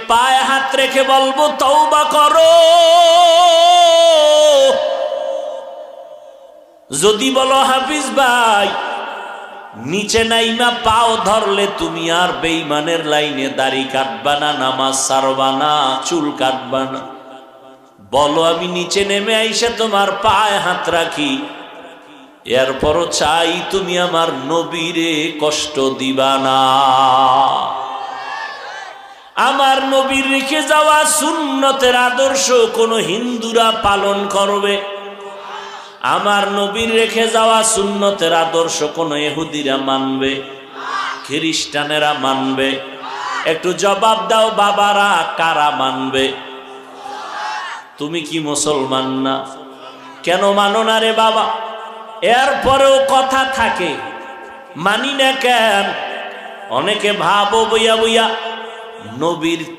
পায়ে হাত রেখে বলবো তওবা করো। যদি বলো হাফিজ ভাই নিচে নাইমা পাও ধরলে তুমি আর বেঈমানের লাইনে দাড়ি কাটবা না, নামাজ ছাড়বা না, চুল কাটবা না, বলো আমি নিচে নেমে আইসা তোমার পায়ে হাত রাখি, এরপরও চাই তুমি আমার নবীরে কষ্ট দিবা না। আমার নবীর রেখে যাওয়া সুন্নতের আদর্শ কোন হিন্দুরা পালন করবে? আমার নবীর রেখে যাওয়া সুন্নতের আদর্শ কোন ইহুদিরা মানবে? খ্রিস্টানেরা মানবে? একটু জবাব দাও বাবারা, কারা মানবে? তুমি কি মুসলমান না? কেন মানো না রে বাবা? এরপরেও কথা থাকে, মানি না কেন? অনেকে ভাবো বইয়া বইয়া নবীর